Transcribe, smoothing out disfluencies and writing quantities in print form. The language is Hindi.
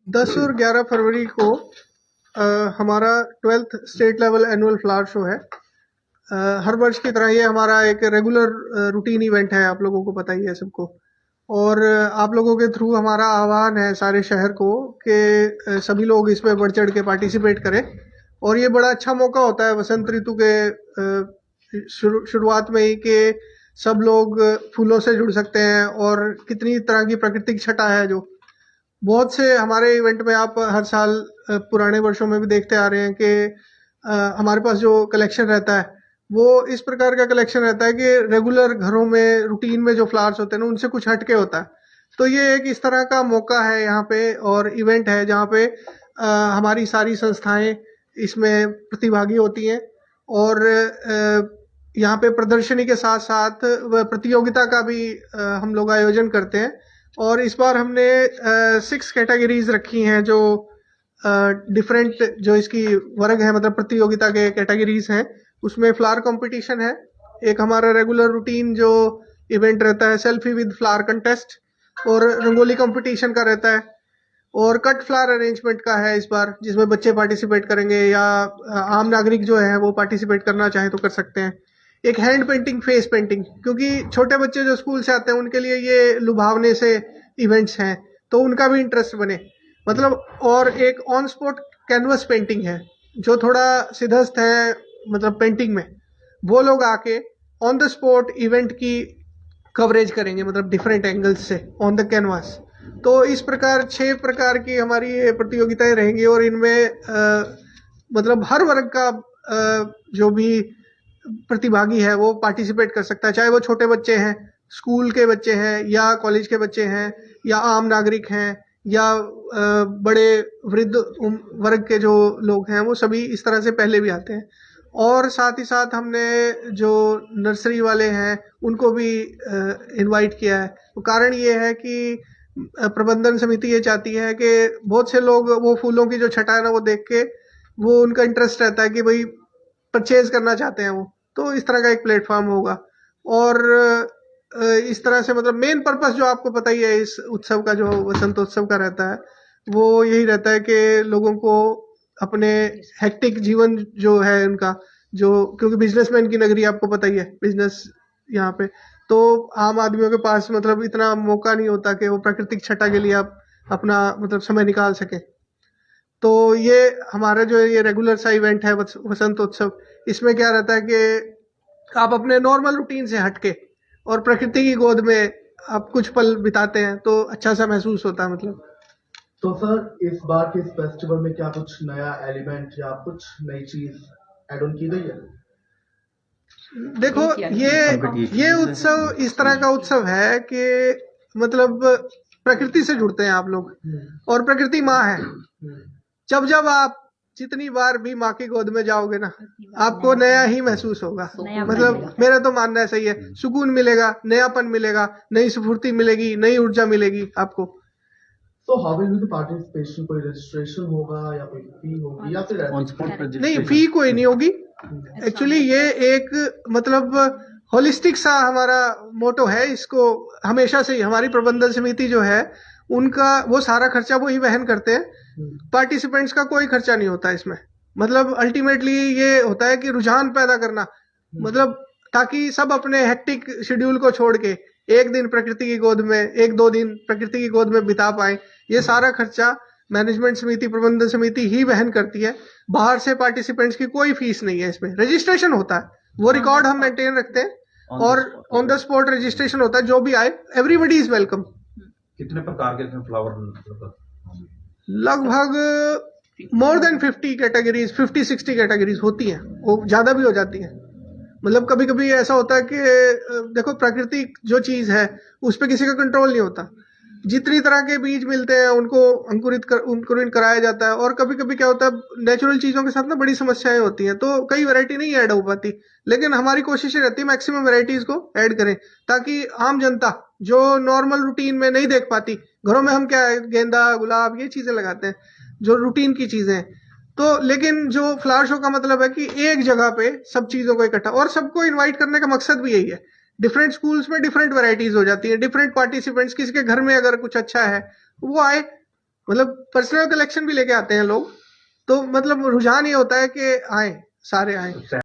10 और 11 फरवरी को हमारा 12th state level annual flower show है। हर वर्ष की तरह ये हमारा एक रेगुलर रूटीन इवेंट है, आप लोगों को पता ही है सबको। और आप लोगों के थ्रू हमारा आह्वान है सारे शहर को कि सभी लोग इसमें बढ़ चढ़ के पार्टिसिपेट करें। और ये बड़ा अच्छा मौका होता है वसंत ऋतु के शुरुआत में ही कि सब लोग फूलों से जुड़ सकते हैं। और कितनी तरह की प्राकृतिक छटा है जो बहुत से हमारे इवेंट में आप हर साल पुराने वर्षों में भी देखते आ रहे हैं कि हमारे पास जो कलेक्शन रहता है वो इस प्रकार का कलेक्शन रहता है कि रेगुलर घरों में रूटीन में जो फ्लावर्स होते हैं ना उनसे कुछ हटके होता है। तो ये एक इस तरह का मौका है यहाँ पे और इवेंट है जहाँ पे हमारी सारी संस्थाएं इसमें प्रतिभागी होती हैं। और यहाँ पे प्रदर्शनी के साथ साथ प्रतियोगिता का भी हम लोग आयोजन करते हैं। और इस बार हमने 6 कैटेगरीज रखी हैं जो डिफरेंट जो इसकी वर्ग है, मतलब प्रतियोगिता के कैटेगरीज हैं। उसमें फ्लावर कंपटीशन है, एक हमारा रेगुलर रूटीन जो इवेंट रहता है सेल्फी विद फ्लावर कंटेस्ट, और रंगोली कंपटीशन का रहता है, और कट फ्लावर अरेंजमेंट का है इस बार जिसमें बच्चे पार्टिसिपेट करेंगे या आम नागरिक जो है वो पार्टिसिपेट करना चाहे तो कर सकते हैं। एक हैंड पेंटिंग, फेस पेंटिंग, क्योंकि छोटे बच्चे जो स्कूल से आते हैं उनके लिए ये लुभावने से इवेंट्स हैं तो उनका भी इंटरेस्ट बने, मतलब। और एक ऑन स्पॉट कैनवस पेंटिंग है जो थोड़ा सिद्धस्त है, मतलब पेंटिंग में वो लोग आके ऑन द स्पॉट इवेंट की कवरेज करेंगे, मतलब डिफरेंट एंगल्स से ऑन द कैनवास। तो इस प्रकार 6 प्रकार की हमारी ये प्रतियोगिताएं रहेंगी और इनमें मतलब हर वर्ग का जो भी प्रतिभागी है वो पार्टिसिपेट कर सकता है, चाहे वो छोटे बच्चे हैं, स्कूल के बच्चे हैं, या कॉलेज के बच्चे हैं, या आम नागरिक हैं, या बड़े वृद्ध वर्ग के जो लोग हैं वो सभी इस तरह से पहले भी आते हैं। और साथ ही साथ हमने जो नर्सरी वाले हैं उनको भी इनवाइट किया है। तो कारण ये है कि प्रबंधन समिति ये चाहती है कि बहुत से लोग वो फूलों की जो छटा है ना वो देख के वो उनका इंटरेस्ट रहता है कि भाई परचेज करना चाहते हैं वो, तो इस तरह का एक प्लेटफॉर्म होगा। और इस तरह से मतलब मेन पर्पस जो आपको पता ही है इस उत्सव का, जो वसंतोत्सव का रहता है, वो यही रहता है कि लोगों को अपने हेक्टिक जीवन जो है उनका, जो क्योंकि बिजनेसमैन की नगरी आपको पता ही है बिजनेस यहाँ पे, तो आम आदमियों के पास मतलब इतना मौका नहीं होता कि वो प्राकृतिक छटा के लिए आप अपना मतलब समय निकाल सके। तो ये हमारा जो ये रेगुलर सा इवेंट है वसंत उत्सव, इसमें क्या रहता है कि आप अपने नॉर्मल रूटीन से हटके और प्रकृति की गोद में आप कुछ पल बिताते हैं तो अच्छा सा महसूस होता है, मतलब। तो सर इस बार के इस फेस्टिवल में क्या कुछ नया एलिमेंट या कुछ नई चीज ऐड ऑन की गई है? देखो ये उत्सव इस तरह का उत्सव है कि मतलब प्रकृति से जुड़ते हैं आप लोग, और प्रकृति माँ है। जब जब आप जितनी बार भी माँ की गोद में जाओगे ना आपको नया ही महसूस होगा, मतलब मेरा तो मानना है सही है, सुकून मिलेगा, नयापन मिलेगा, नई स्फूर्ति मिलेगी, नई ऊर्जा मिलेगी आपको। तो how will be the participation? कोई रजिस्ट्रेशन होगा या कोई फी होगी या फिर नहीं, फी कोई नहीं होगी। एक्चुअली ये एक मतलब होलिस्टिक सा हमारा मोटो है, इसको हमेशा से ही हमारी प्रबंधन समिति जो है उनका वो सारा खर्चा वो ही वहन करते हैं। पार्टिसिपेंट्स का कोई खर्चा नहीं होता इसमें, मतलब अल्टीमेटली ये होता है कि रुझान पैदा करना, मतलब ताकि सब अपने हेक्टिक शेड्यूल को छोड़ के एक दिन प्रकृति की गोद में, एक दो दिन प्रकृति की गोद में बिता पाए। ये सारा खर्चा मैनेजमेंट समिति, प्रबंधन समिति ही वहन करती है। बाहर से पार्टिसिपेंट्स की कोई फीस नहीं है इसमें। रजिस्ट्रेशन होता है, वो रिकॉर्ड हम मेंटेन रखते हैं, और ऑन द स्पॉट रजिस्ट्रेशन होता है। जो भी आए एवरीबडी इज वेलकम। कितने प्रकार के फ्लावर? लगभग मोर देन 50 कैटेगरीज, 50-60 कैटेगरीज होती हैं, वो ज्यादा भी हो जाती हैं। मतलब कभी कभी ऐसा होता है कि देखो प्राकृतिक जो चीज है उस पर किसी का कंट्रोल नहीं होता, जितनी तरह के बीज मिलते हैं उनको अंकुरित कराया जाता है। और कभी कभी क्या होता है नेचुरल चीजों के साथ ना बड़ी समस्याएं होती हैं, तो कई वैरायटी नहीं ऐड हो पाती, लेकिन हमारी कोशिश रहती है मैक्सिमम वैरायटीज को ऐड करें ताकि आम जनता जो नॉर्मल रूटीन में नहीं देख पाती, घरों में हम क्या है गेंदा गुलाब ये चीजें लगाते हैं जो रूटीन की चीजें हैं, तो लेकिन जो फ्लावर शो का मतलब है कि एक जगह पे सब चीजों को इकट्ठा, और सबको इनवाइट करने का मकसद भी यही है। डिफरेंट स्कूल्स में डिफरेंट वैरायटीज हो जाती है, डिफरेंट पार्टिसिपेंट्स, किसी के घर में अगर कुछ अच्छा है वो आए, मतलब पर्सनल कलेक्शन भी लेके आते हैं लोग, तो मतलब रुझान ये होता है कि आए, सारे आए।